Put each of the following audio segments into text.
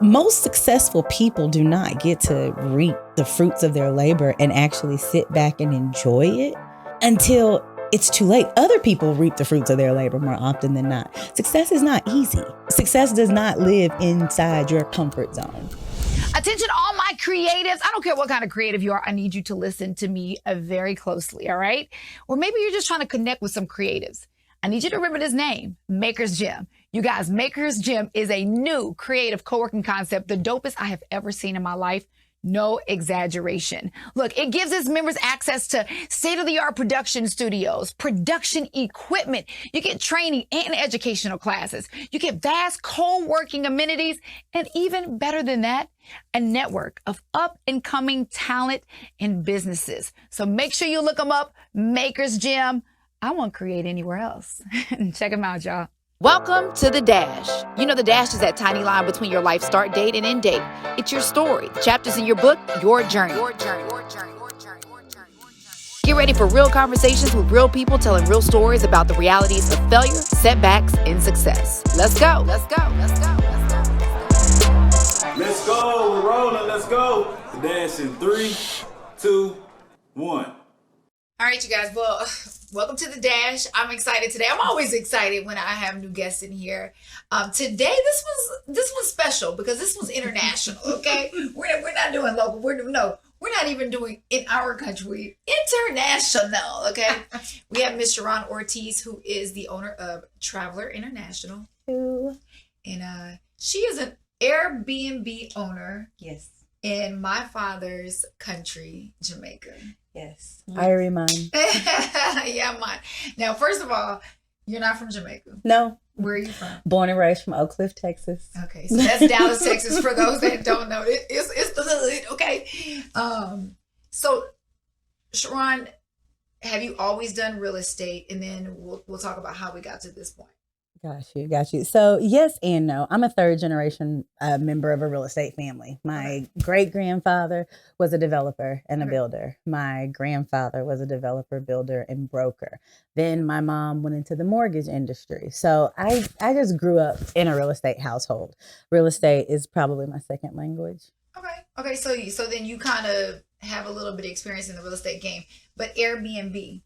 Most successful people do not get to reap the fruits of their labor and actually sit back and enjoy it until it's too late. Other people reap the fruits of their labor more often than not. Success is not easy. Success does not live inside your comfort zone. Attention, all my creatives. I don't care what kind of creative you are. I need you to listen to me very closely, all right? Or maybe you're just trying to connect with some creatives. I need you to remember this name, Maker's Gym. You guys, Maker's Gym is a new creative co-working concept, the dopest I have ever seen in my life. No exaggeration. Look, it gives its members access to state-of-the-art production studios, production equipment. You get training and educational classes. You get vast co-working amenities, and even better than that, a network of up-and-coming talent and businesses. So make sure you look them up, Maker's Gym. I won't create anywhere else. Check them out, y'all. Welcome to The Dash. You know, The Dash is that tiny line between your life start date and end date. It's your story, the chapters in your book, your journey. Get ready for real conversations with real people telling real stories about the realities of failure, setbacks, and success. Let's go. Let's go. Let's go. Let's go. Let's go. We're rolling. Let's go. The Dash in 3, 2, 1. All right, you guys. Well, welcome to The Dash. I'm excited today. I'm always excited when I have new guests in here. Today, this was special because this was international. Okay, we're not doing local. We're not even doing in our country. International. Okay, we have Miss Shron Ortiz, who is the owner of Traveler International. Ooh. And she is an Air BnB owner. Yes. In my father's country, Jamaica. Yes. I remind. Yeah, mine. Now, first of all, you're not from Jamaica. No. Where are you from? Born and raised from Oak Cliff, Texas. Okay, so that's Dallas, Texas. For those that don't know, it's the hood. Okay. So, Sharon, have you always done real estate? And then we'll talk about how we got to this point. Got you. So yes and no. I'm a third generation member of a real estate family. My great grandfather was a developer and a builder. My grandfather was a developer, builder, and broker. Then my mom went into the mortgage industry. So I just grew up in a real estate household. Real estate is probably my second language. Okay. So then you kind of have a little bit of experience in the real estate game. But Airbnb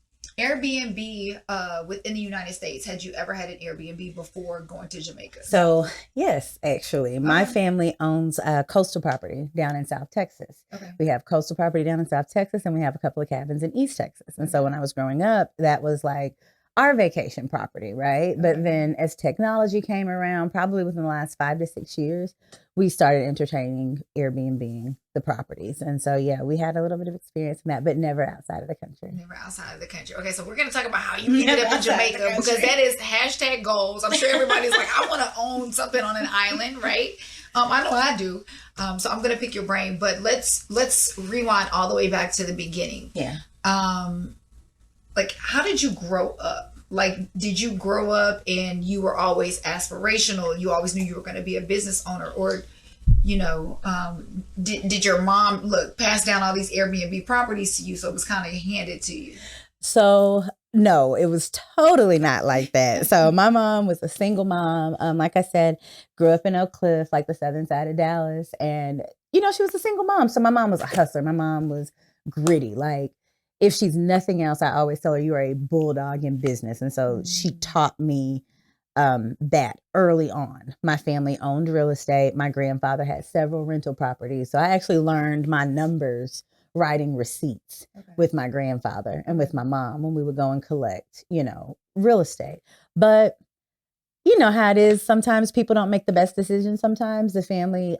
within the United States, had you ever had an Airbnb before going to Jamaica? So yes, actually, my family owns coastal property down in South Texas. Okay. We have coastal property down in South Texas, and we have a couple of cabins in East Texas. And so when I was growing up, that was like our vacation property, right? Okay. But then as technology came around, probably within the last 5 to 6 years, we started entertaining Airbnb the properties. And so, yeah, we had a little bit of experience in that, but never outside of the country. Never outside of the country. Okay, so we're going to talk about how you ended up in Jamaica, because that is hashtag goals. I'm sure everybody's like, I want to own something on an island, right? I know I do. So I'm going to pick your brain, but let's rewind all the way back to the beginning. Yeah. Like, how did you grow up? Like, did you grow up and you were always aspirational? You always knew you were going to be a business owner? Or, you know, did your mom, pass down all these Airbnb properties to you, so it was kind of handed to you? So, no, it was totally not like that. So my mom was a single mom. Like I said, grew up in Oak Cliff, like the southern side of Dallas. And, you know, she was a single mom. So my mom was a hustler. My mom was gritty. Like, if she's nothing else, I always tell her, you are a bulldog in business. And so she taught me that early on. My family owned real estate. My grandfather had several rental properties. So I actually learned my numbers writing receipts with my grandfather and with my mom when we would go and collect, you know, real estate. But you know how it is. Sometimes people don't make the best decisions. Sometimes the family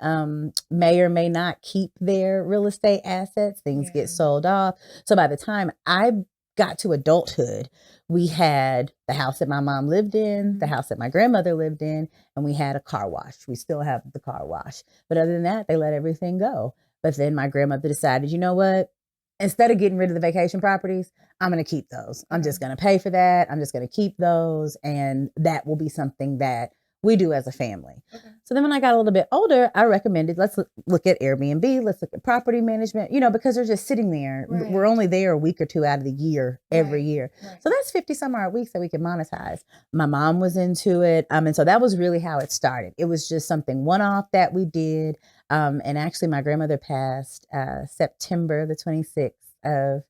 may or may not keep their real estate assets. Things get sold off. So by the time I got to adulthood, we had the house that my mom lived in, the house that my grandmother lived in, and we had a car wash. We still have the car wash. But other than that, they let everything go. But then my grandmother decided, you know what? Instead of getting rid of the vacation properties, I'm going to keep those. I'm just going to pay for that. I'm just going to keep those. And that will be something that we do as a family. Okay. So then when I got a little bit older, I recommended, let's look at Airbnb, let's look at property management, because they're just sitting there. Right. We're only there a week or two out of the year, every year. Right. So that's 50 some odd weeks that we can monetize. My mom was into it. And so that was really how it started. It was just something one-off that we did. And actually my grandmother passed September the 26th of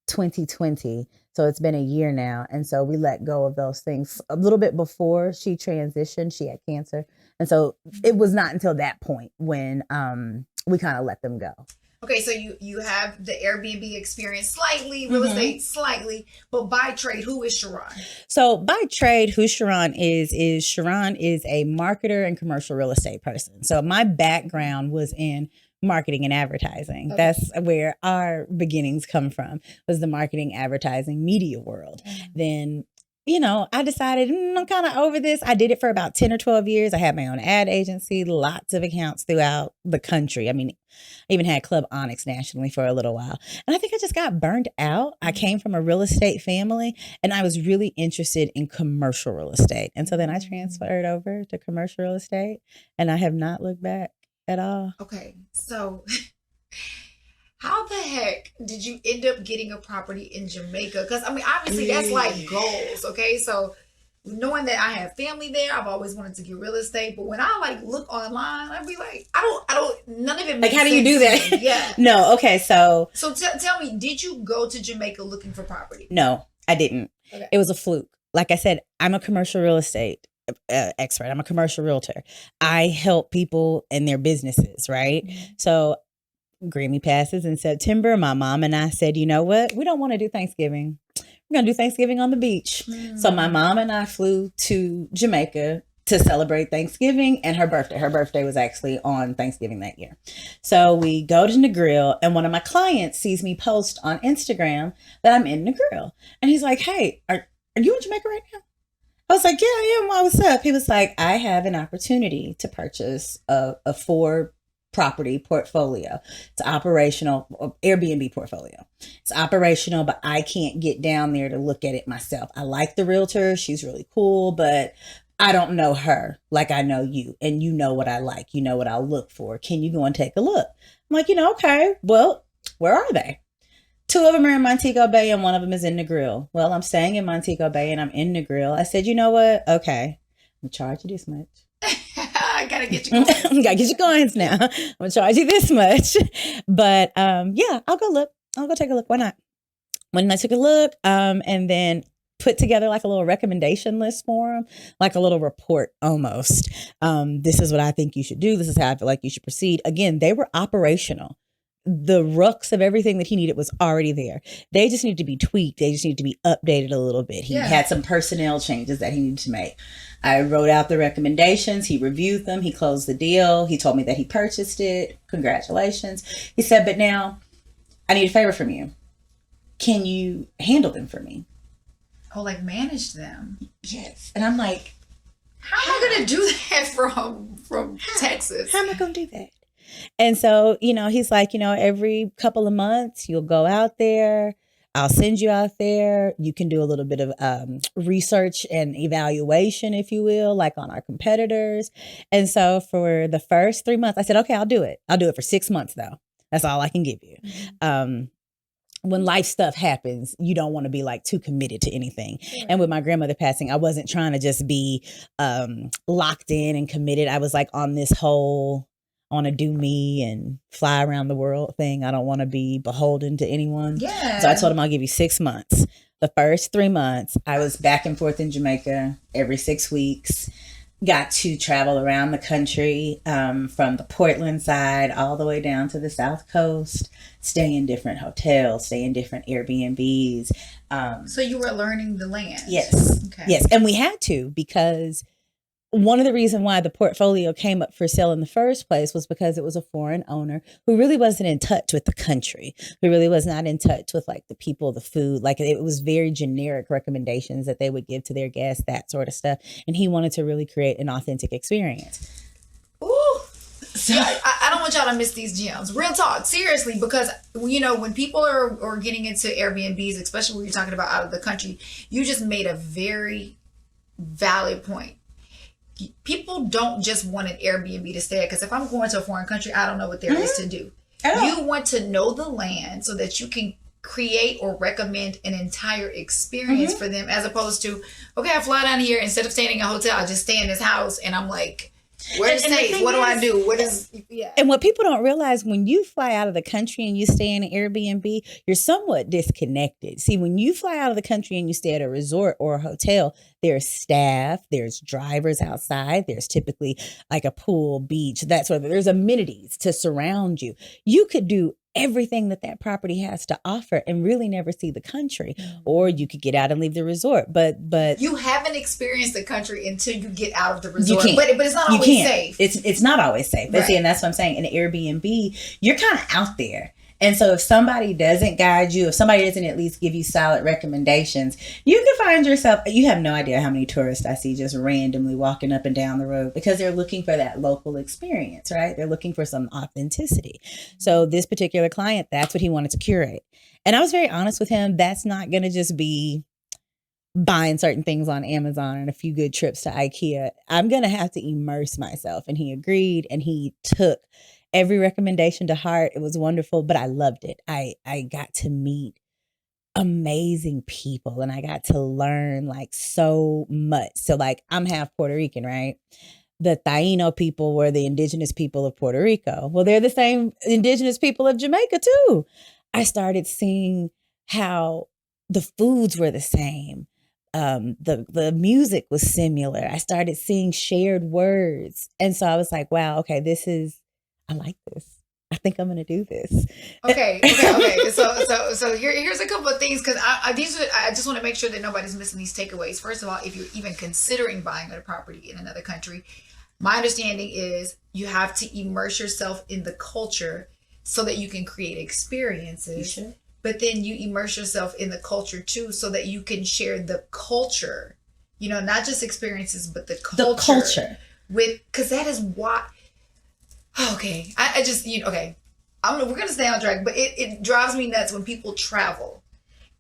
2020. So it's been a year now. And so we let go of those things a little bit before she transitioned. She had cancer. And so it was not until that point when we kind of let them go. Okay, so you have the Airbnb experience slightly, real estate slightly, but by trade, who is Sharon? So by trade, who Sharon is Sharon is a marketer and commercial real estate person. So my background was in marketing and advertising. Okay. That's where our beginnings come from, was the marketing, advertising, media world. Then, I decided I'm kind of over this. I did it for about 10 or 12 years. I had my own ad agency, lots of accounts throughout the country. I mean, I even had Club Onyx nationally for a little while. And I think I just got burnt out. I came from a real estate family and I was really interested in commercial real estate. And so then I transferred over to commercial real estate and I have not looked back at all. Okay, so how the heck did you end up getting a property in Jamaica? Because I mean, obviously that's like goals. Okay, so knowing that I have family there, I've always wanted to get real estate. But when I like look online, I'd be like, I don't. None of it makes like. How do you do that? Yeah. No. Okay. So tell me, did you go to Jamaica looking for property? No, I didn't. Okay. It was a fluke. Like I said, I'm a commercial real estate expert. I'm a commercial realtor. I help people in their businesses, right? So Grammy passes in September. My mom and I said, you know what? We don't want to do Thanksgiving. We're going to do Thanksgiving on the beach. So my mom and I flew to Jamaica to celebrate Thanksgiving and her birthday. Her birthday was actually on Thanksgiving that year. So we go to Negril and one of my clients sees me post on Instagram that I'm in Negril. And he's like, hey, are you in Jamaica right now? I was like, yeah, I am. What's up? He was like, I have an opportunity to purchase a 4-property portfolio. It's operational, Airbnb portfolio. It's operational, but I can't get down there to look at it myself. I like the realtor. She's really cool, but I don't know her like I know you. And you know what I like. You know what I'll look for. Can you go and take a look? I'm like, okay, well, where are they? 2 of them are in Montego Bay and 1 of them is in Negril. Well, I'm staying in Montego Bay and I'm in Negril. I said, you know what? Okay, I'm going to charge you this much. I got to get you coins. Got to get your coins now. I'm going to charge you this much. But yeah, I'll go look. I'll go take a look. Why not? When I took a look and then put together like a little recommendation list for them, like a little report almost. This is what I think you should do. This is how I feel like you should proceed. Again, they were operational. The rooks of everything that he needed was already there. They just need to be tweaked. They just need to be updated a little bit. He had some personnel changes that he needed to make. I wrote out the recommendations. He reviewed them. He closed the deal. He told me that he purchased it. Congratulations. He said, but now I need a favor from you. Can you handle them for me? Oh, like manage them? Yes. And I'm like, how am I going to do that from Texas? How am I going to do that? And so, he's like, every couple of months you'll go out there. I'll send you out there. You can do a little bit of research and evaluation, if you will, like on our competitors. And so for the first 3 months, I said, okay, I'll do it. I'll do it for 6 months, though. That's all I can give you. When life stuff happens, you don't want to be like too committed to anything. Sure. And with my grandmother passing, I wasn't trying to just be locked in and committed. I was like on this whole, I want to do me and fly around the world thing. I don't want to be beholden to anyone. Yeah. So I told him I'll give you 6 months. The first 3 months, I was back and forth in Jamaica every 6 weeks. Got to travel around the country from the Portland side all the way down to the South Coast, stay in different hotels, stay in different Airbnbs. So you were learning the land? Yes. Okay. Yes. And we had to, because one of the reasons why the portfolio came up for sale in the first place was because it was a foreign owner who really wasn't in touch with the country, who really was not in touch with like the people, the food. Like it was very generic recommendations that they would give to their guests, that sort of stuff. And he wanted to really create an authentic experience. Ooh. So I don't want y'all to miss these gems. Real talk, seriously, because when people are getting into Airbnbs, especially when you're talking about out of the country, you just made a very valid point. people don't just want an Airbnb to stay at, because if I'm going to a foreign country, I don't know what there is to do. You want to know the land so that you can create or recommend an entire experience for them, as opposed to, okay, I fly down here, instead of staying in a hotel, I just stay in this house, and I'm like, where's safe? What do I do? What is, And what people don't realize, when you fly out of the country and you stay in an Airbnb, you're somewhat disconnected. See, when you fly out of the country and you stay at a resort or a hotel, there's staff, there's drivers outside, there's typically like a pool, beach, that sort of, there's amenities to surround you. You could do everything that property has to offer and really never see the country, or you could get out and leave the resort. But you haven't experienced the country until you get out of the resort. You can't. But it's not always safe. It's not always safe. But see, and that's what I'm saying. In Airbnb, you're kind of out there. And so if somebody doesn't guide you, if somebody doesn't at least give you solid recommendations, you can find yourself, you have no idea how many tourists I see just randomly walking up and down the road, because they're looking for that local experience, right? They're looking for some authenticity. So this particular client, that's what he wanted to curate. And I was very honest with him. That's not going to just be buying certain things on Amazon and a few good trips to IKEA. I'm going to have to immerse myself. And he agreed, and he took every recommendation to heart. It was wonderful, but I loved it. I got to meet amazing people, and I got to learn like so much. So like, I'm half Puerto Rican, right? The Taino people were the indigenous people of Puerto Rico. Well, they're the same indigenous people of Jamaica too. I started seeing how the foods were the same. The music was similar. I started seeing shared words. And so I was like, wow, okay, I like this. I think I'm going to do this. Okay. So here's a couple of things, because I just want to make sure that nobody's missing these takeaways. First of all, if you're even considering buying a property in another country, my understanding is you have to immerse yourself in the culture so that you can create experiences. But then you immerse yourself in the culture too, so that you can share the culture, not just experiences, but the culture. Because that is what. Okay, I just, okay, we're going to stay on track, but it drives me nuts when people travel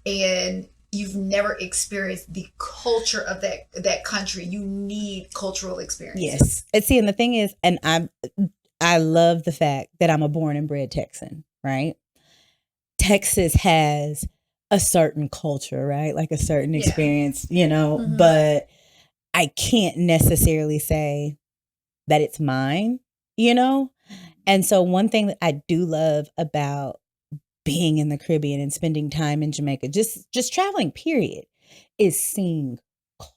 and you've never experienced the culture of that country. You need cultural experiences. Yes. And see, and the thing is, and I love the fact that I'm a born and bred Texan, right? Texas has a certain culture, right? Like a certain experience, but I can't necessarily say that it's mine. And so one thing that I do love about being in the Caribbean and spending time in Jamaica, just traveling, period, is seeing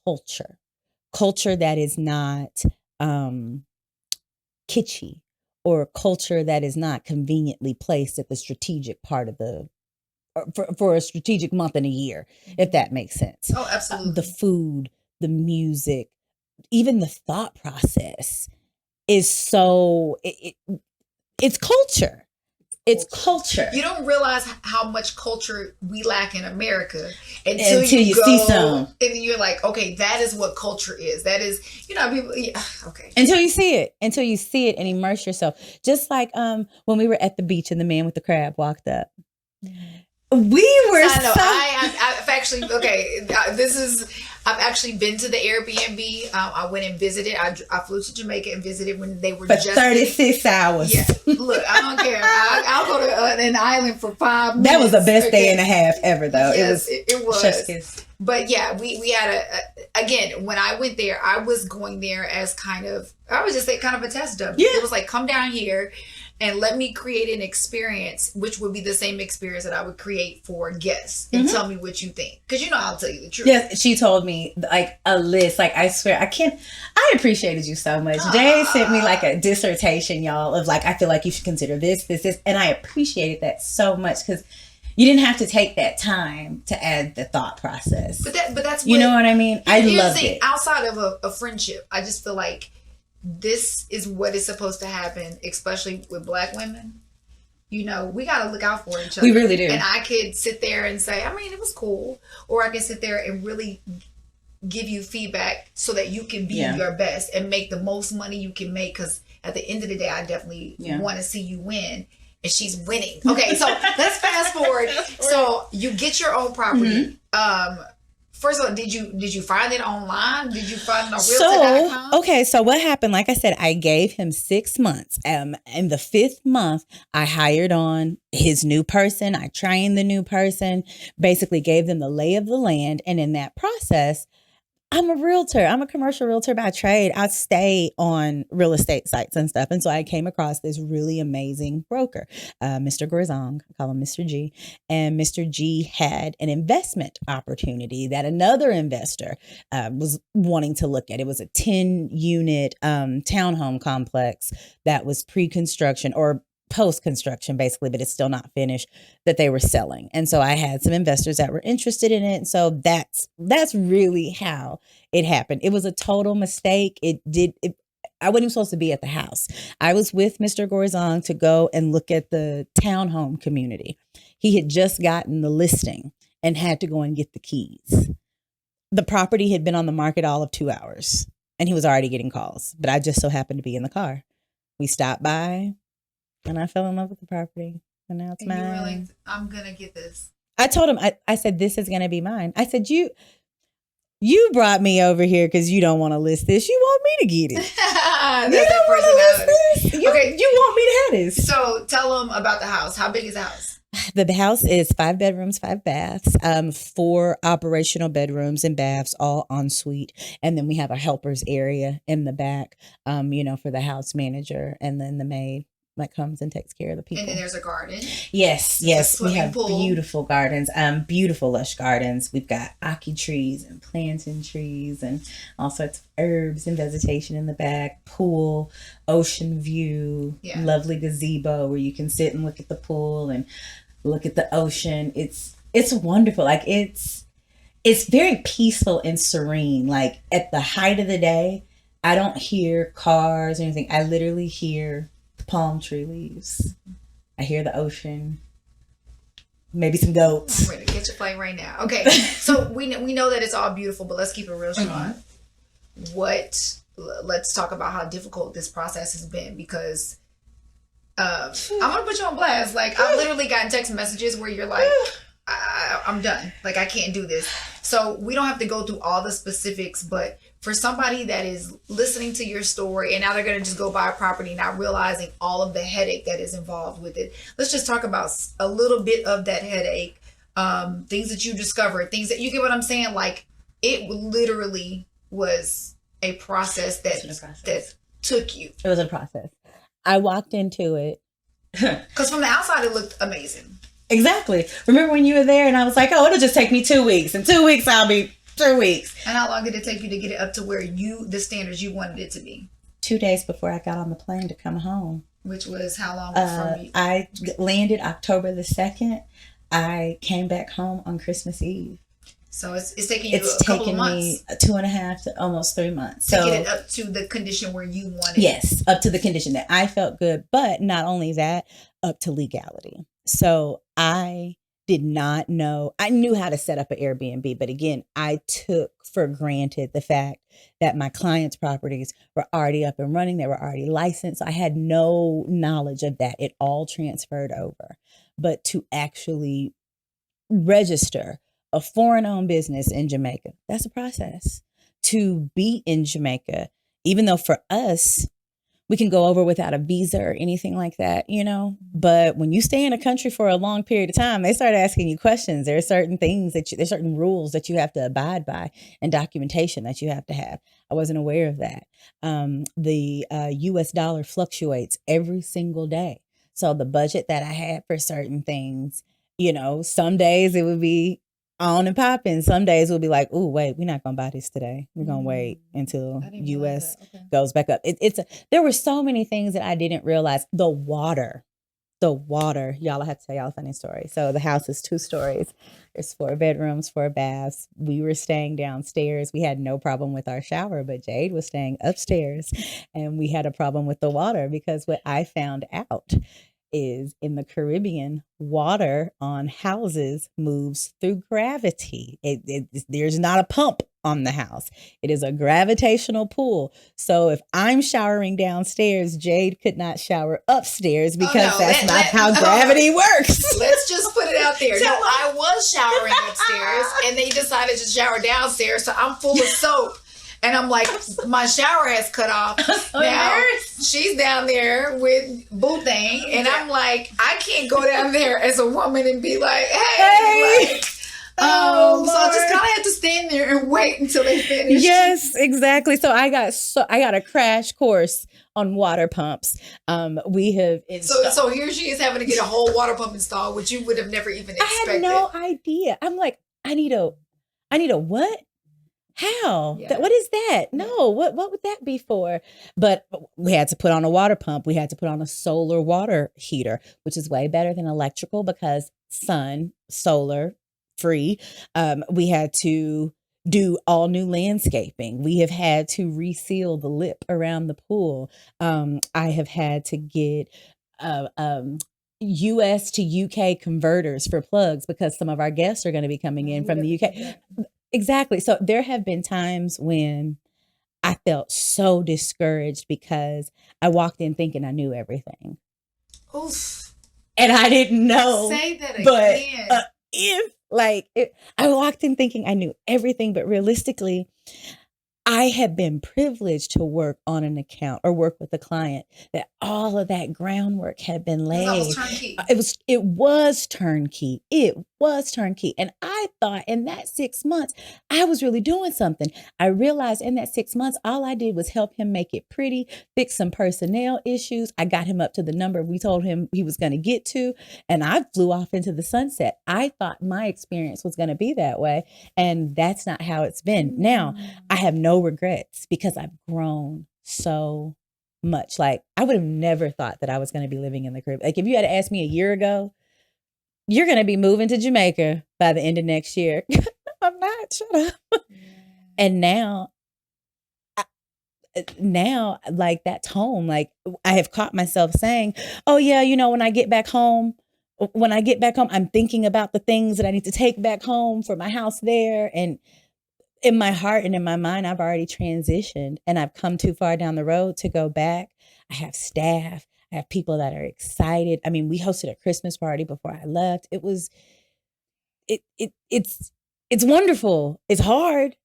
culture that is not kitschy, or culture that is not conveniently placed at the strategic part of for a strategic month in a year, if that makes sense. Oh, absolutely. The food, the music, even the thought process is so it's culture. It's culture. You don't realize how much culture we lack in America until you see some, and you're like, okay, that is what culture is. That is, people. Yeah, okay. Until you see it and immerse yourself. Just like when we were at the beach and the man with the crab walked up. We were. I've actually I've actually been to the Airbnb. I went and visited. I flew to Jamaica and visited when they were for just 36 hours. Yeah, look, I don't care. I'll go to an island for 5 minutes. That was the best day and a half ever, though. Yes, it was. But yeah, we had again, when I went there, I was going there as kind of a test dummy. Yeah. It was like, come down here and let me create an experience, which would be the same experience that I would create for guests, and tell me what you think. Because I'll tell you the truth. Yes, she told me like a list. Like, I swear, I appreciated you so much. Jade sent me like a dissertation, y'all, of like, I feel like you should consider this. And I appreciated that so much, because you didn't have to take that time to add the thought process. But that's you know what I mean? I loved it. Outside of a friendship, I just feel like this is what is supposed to happen, especially with Black women. We got to look out for each other. We really do. And I could sit there and say, it was cool. Or I could sit there and really give you feedback so that you can be your best and make the most money you can make. Because at the end of the day, I definitely want to see you win. And she's winning. Okay, so let's fast forward. So you get your own property. First of all, did you find it online? Did you find it on realtor.com? Okay, so what happened? Like I said, I gave him 6 months. In the 5th month, I hired on his new person. I trained the new person, basically gave them the lay of the land. And in that process, I'm a realtor. I'm a commercial realtor by trade. I stay on real estate sites and stuff. And so I came across this really amazing broker, Mr. Gorzong, I call him Mr. G. And Mr. G had an investment opportunity that another investor was wanting to look at. It was a 10-unit townhome complex that was pre-construction or post-construction basically, but it's still not finished, that they were selling. And so I had some investors that were interested in it. And so that's really how it happened. It was a total mistake. I wasn't even supposed to be at the house. I was with Mr. Gorzong to go and look at the townhome community. He had just gotten the listing and had to go and get the keys. The property had been on the market all of 2 hours and he was already getting calls, but I just so happened to be in the car. We stopped by. And I fell in love with the property. And now it's mine. You were like, I'm going to get this. I told him, I said, this is going to be mine. I said, you brought me over here because you don't want to list this. You want me to get it. That's you that personality. Okay. You want me to have this. So tell them about the house. How big is the house? The house is 5 bedrooms, 5 baths, 4 operational bedrooms and baths, all en suite. And then we have a helper's area in the back, for the house manager and then the maid that comes and takes care of the people. And then there's a garden. Yes. We have pool. Beautiful gardens, beautiful lush gardens. We've got ackee trees and plantain trees and all sorts of herbs and vegetation in the back. Pool, ocean view, lovely gazebo where you can sit and look at the pool and look at the ocean. It's wonderful. Like it's very peaceful and serene. Like at the height of the day, I don't hear cars or anything. I literally hear palm tree leaves. I hear the ocean. Maybe some goats. I'm ready to catch a plane right now. Okay, so we know that it's all beautiful, but let's keep it real, Shron. Let's talk about how difficult this process has been because I'm gonna put you on blast. Like I've literally gotten text messages where you're like, I'm done. Like I can't do this. So we don't have to go through all the specifics, but for somebody that is listening to your story and now they're going to just go buy a property, not realizing all of the headache that is involved with it. Let's just talk about a little bit of that headache, things that you discovered, things that you get what I'm saying. Like it literally was a process that took you. It was a process. I walked into it. Because from the outside, it looked amazing. Exactly. Remember when you were there and I was like, oh, it'll just take me 2 weeks. In 2 weeks, I'll be 3 weeks. And how long did it take you to get it up to where the standards you wanted it to be? 2 days before I got on the plane to come home. Which was how long from you? I landed October the 2nd. I came back home on Christmas Eve. So it's taking you a couple of months. It's taken me 2.5 to almost 3 months. To get it up to the condition where you wanted it. Yes, up to the condition that I felt good. But not only that, up to legality. So I did not know. I knew how to set up an Air BnB, but again, I took for granted the fact that my clients' properties were already up and running. They were already licensed. I had no knowledge of that. It all transferred over. But to actually register a foreign-owned business in Jamaica, that's a process. To be in Jamaica, even though for us, we can go over without a visa or anything like that, but when you stay in a country for a long period of time, they start asking you questions. There are certain things there's certain rules that you have to abide by and documentation that you have to have. I wasn't aware of that. The US dollar fluctuates every single day. So the budget that I had for certain things, some days it would be on and popping. Some days we'll be like, "Oh, wait, we're not gonna buy this today. We're gonna wait until U.S. goes back up." There were so many things that I didn't realize. The water, y'all. I have to tell y'all a funny story. So the house is 2 stories. There's 4 bedrooms, 4 baths. We were staying downstairs. We had no problem with our shower, but Jade was staying upstairs, and we had a problem with the water because what I found out is in the Caribbean, water on houses moves through gravity. There's not a pump on the house. It is a gravitational pull. So if I'm showering downstairs, Jade could not shower upstairs because that's not how gravity works. Let's just put it out there. No, I was showering upstairs and they decided to shower downstairs. So I'm full of soap. And I'm like, my shower has cut off. Now she's down there with boo thing. And I'm like, I can't go down there as a woman and be like, hey. Like, so I just kind of had to stand there and wait until they finish. Yes, exactly. So I got a crash course on water pumps. We have so here she is having to get a whole water pump installed, which you would have never even expected. I had no idea. I'm like, I need a what? How? Yeah. What is that? No, what would that be for? But we had to put on a water pump. We had to put on a solar water heater, which is way better than electrical because solar, free. We had to do all new landscaping. We have had to reseal the lip around the pool. I have had to get US to UK converters for plugs because some of our guests are going to be coming in from the UK. Exactly. So there have been times when I felt so discouraged because I walked in thinking I knew everything. Oof. And I didn't know. Say that again. But I walked in thinking I knew everything, but realistically, I had been privileged to work on an account or work with a client that all of that groundwork had been laid. It was turnkey. It was turnkey. And I thought in that 6 months, I was really doing something. I realized in that 6 months, all I did was help him make it pretty, fix some personnel issues. I got him up to the number we told him he was going to get to, and I flew off into the sunset. I thought my experience was going to be that way, and that's not how it's been. Now, I have no regrets because I've grown so much. Like, I would have never thought that I was going to be living in the Caribbean. Like, if you had asked me a year ago, you're going to be moving to Jamaica by the end of next year. I'm not. Shut up. And now, like, that's home. Like, I have caught myself saying, oh yeah, when I get back home, I'm thinking about the things that I need to take back home for my house there. And in my heart and in my mind, I've already transitioned and I've come too far down the road to go back. I have staff. I have people that are excited. I mean, we hosted a Christmas party before I left. It's wonderful. It's hard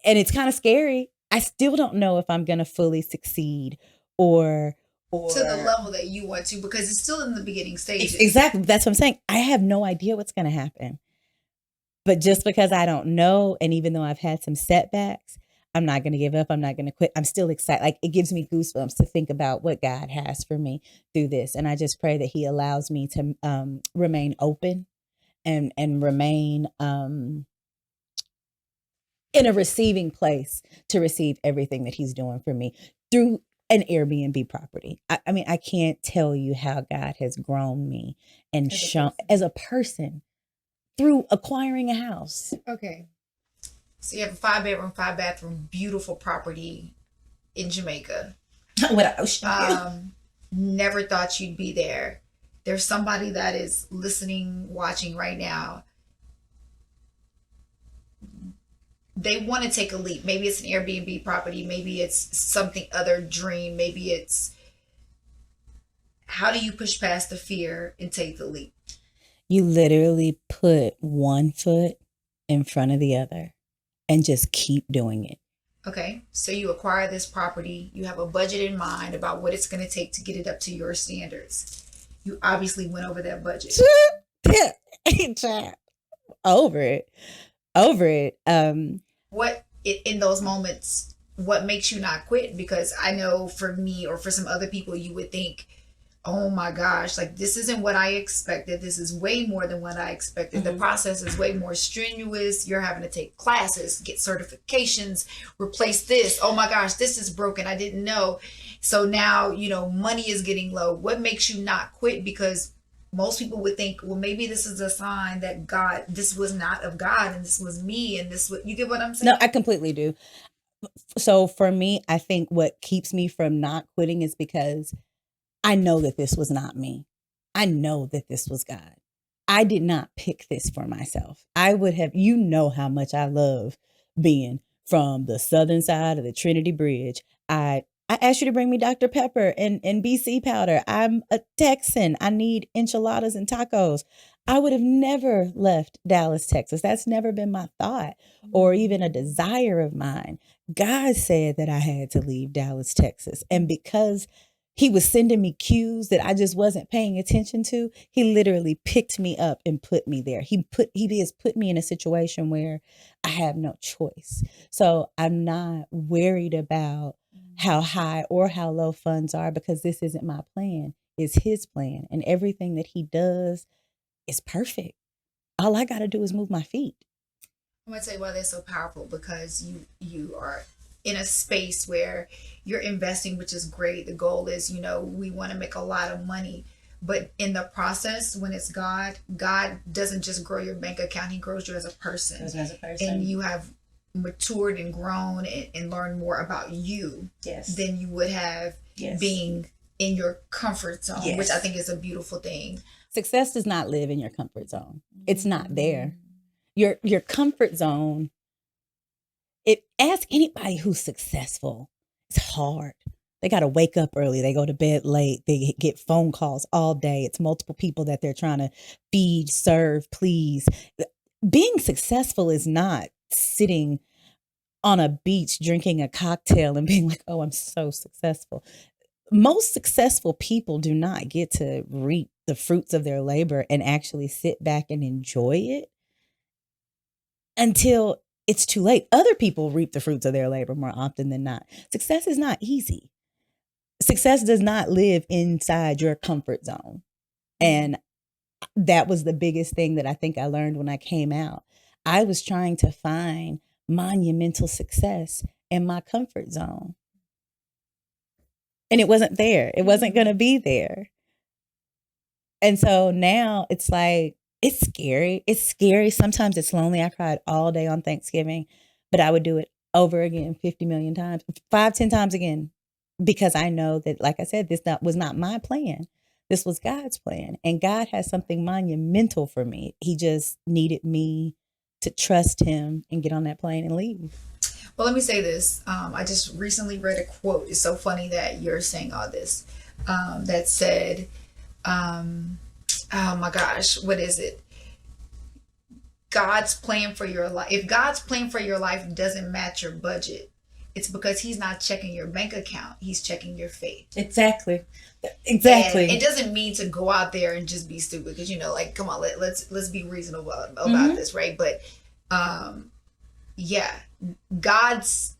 and it's kind of scary. I still don't know if I'm going to fully succeed or to the level that you want to, because it's still in the beginning stages. Exactly. That's what I'm saying. I have no idea what's going to happen. But just because I don't know, and even though I've had some setbacks, I'm not going to give up. I'm not going to quit. I'm still excited. Like, it gives me goosebumps to think about what God has for me through this. And I just pray that he allows me to remain open and remain in a receiving place to receive everything that he's doing for me through an Airbnb property. I mean, I can't tell you how God has grown me and shown as a person through acquiring a house. Okay. So you have a 5-bedroom, 5-bathroom, beautiful property in Jamaica. Never thought you'd be there. There's somebody that is listening, watching right now. They want to take a leap. Maybe it's an Airbnb property. Maybe it's something other dream. Maybe it's, how do you push past the fear and take the leap? You literally put one foot in front of the other and just keep doing it. Okay. So you acquire this property. You have a budget in mind about what it's going to take to get it up to your standards. You obviously went over that budget. Over it. What in those moments, what makes you not quit? Because I know for me or for some other people, you would think, oh my gosh, like, this isn't what I expected. This is way more than what I expected. The process is way more strenuous. You're having to take classes, get certifications, replace this. Oh my gosh, this is broken. I didn't know. So now, money is getting low. What makes you not quit? Because most people would think, well, maybe this is a sign that this was not of God and this was me and you get what I'm saying? No, I completely do. So for me, I think what keeps me from not quitting is because I know that this was not me. I know that this was God. I did not pick this for myself. I would have, you know how much I love being from the southern side of the Trinity Bridge. I asked you to bring me Dr. Pepper and BC powder. I'm a Texan. I need enchiladas and tacos. I would have never left Dallas, Texas. That's never been my thought or even a desire of mine. God said that I had to leave Dallas, Texas. And because he was sending me cues that I just wasn't paying attention to, he literally picked me up and put me there. He has put me in a situation where I have no choice. So I'm not worried about how high or how low funds are, because this isn't my plan. It's his plan. And everything that he does is perfect. All I got to do is move my feet. I'm gonna tell you why they're so powerful, because you are in a space where you're investing, which is great. The goal is, we want to make a lot of money, but in the process, when it's God doesn't just grow your bank account, he grows you as a person. And you have matured and grown and learned more about you than you would have being in your comfort zone, which I think is a beautiful thing. Success does not live in your comfort zone. It's not there. Your comfort zone, ask anybody who's successful. It's hard. They got to wake up early. They go to bed late. They get phone calls all day. It's multiple people that they're trying to feed, serve, please. Being successful is not sitting on a beach drinking a cocktail and being like, oh, I'm so successful. Most successful people do not get to reap the fruits of their labor and actually sit back and enjoy it until it's too late. Other people reap the fruits of their labor more often than not. Success is not easy. Success does not live inside your comfort zone. And that was the biggest thing that I think I learned when I came out. I was trying to find monumental success in my comfort zone. And it wasn't there. It wasn't going to be there. And so now it's like, it's scary. It's scary. Sometimes it's lonely. I cried all day on Thanksgiving, but I would do it over again 50 million times, 5-10 times again, because I know that, like I said, this was not my plan. This was God's plan. And God has something monumental for me. He just needed me to trust him and get on that plane and leave. Well, let me say this. I just recently read a quote. It's so funny that you're saying all this. That said, oh my gosh, what is it? God's plan for your life. If God's plan for your life doesn't match your budget, it's because he's not checking your bank account. He's checking your faith. Exactly. And it doesn't mean to go out there and just be stupid, because, come on, let's be reasonable about this, right? But God's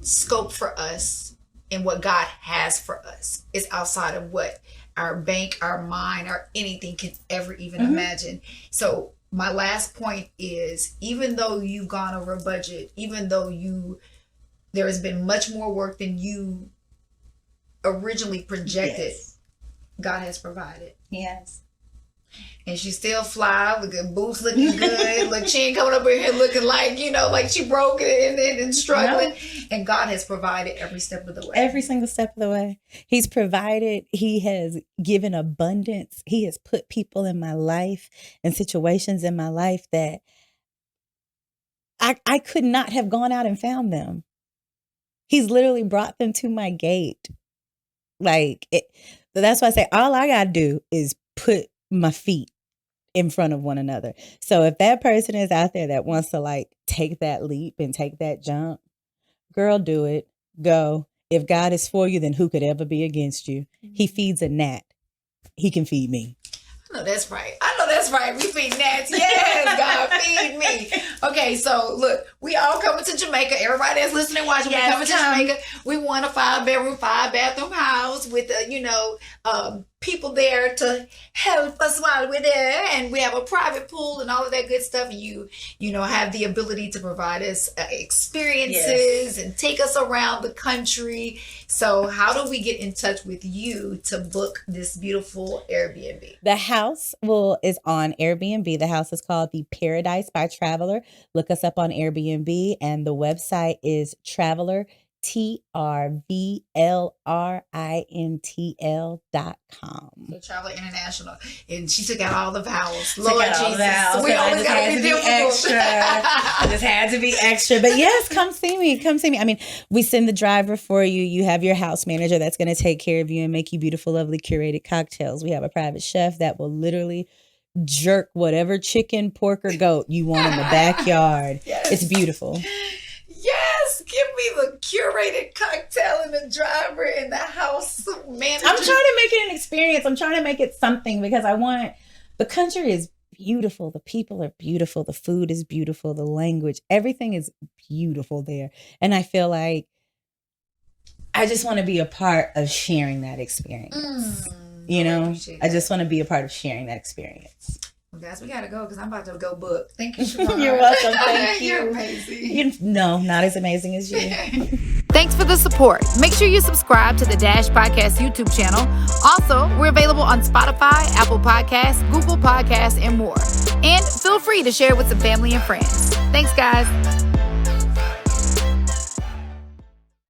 scope for us and what God has for us is outside of what our bank, our mind, or anything can ever even imagine. So my last point is, even though you've gone over a budget, even though there has been much more work than you originally projected, God has provided. Yes. And she still fly, looking boots looking good. Look, she ain't coming up in here looking like, like she broke it and struggling. No. And God has provided every step of the way. Every single step of the way. He's provided. He has given abundance. He has put people in my life and situations in my life that I could not have gone out and found them. He's literally brought them to my gate. So that's why I say all I got to do is put my feet in front of one another. So if that person is out there that wants to take that leap and take that jump, girl, do it. Go. If God is for you, then who could ever be against you? He feeds a gnat. He can feed me. I know that's right. We feed gnats. Yes, God, feed me. Okay, so look, we all coming to Jamaica. Everybody that's listening, watching, we coming to Jamaica. We want a 5-bedroom, 5-bathroom house with people there to help us while we're there, and we have a private pool and all of that good stuff. And you have the ability to provide us experiences and take us around the country. So how do we get in touch with you to book this beautiful Airbnb? The house is on Airbnb. The house is called The Paradise by Traveler. Look us up on Airbnb, and the website is travelertv.com. TRVLRINTL.com. So Travel International. And she took out all the vowels. Took Lord out all the Jesus. vowels, We so I always just got had to to be be difficult. extra. I just had to be extra. But yes, come see me. Come see me. I mean, we send the driver for you. You have your house manager that's going to take care of you and make you beautiful, lovely, curated cocktails. We have a private chef that will literally jerk whatever chicken, pork, or goat you want in the backyard. Yes. It's beautiful. Yes, give me the curated cocktail and the driver and the house manager. I'm trying to make it an experience. I'm trying to make it something because the country is beautiful. The people are beautiful. The food is beautiful. The language, everything is beautiful there. And I feel like I just want to be a part of sharing that experience. I just want to be a part of sharing that experience. Well, guys, we got to go because I'm about to go book. Thank you, Shron. You're welcome. Thank you. You're amazing. No, not as amazing as you. Thanks for the support. Make sure you subscribe to the Dash Podcast YouTube channel. Also, we're available on Spotify, Apple Podcasts, Google Podcasts, and more. And feel free to share with some family and friends. Thanks, guys.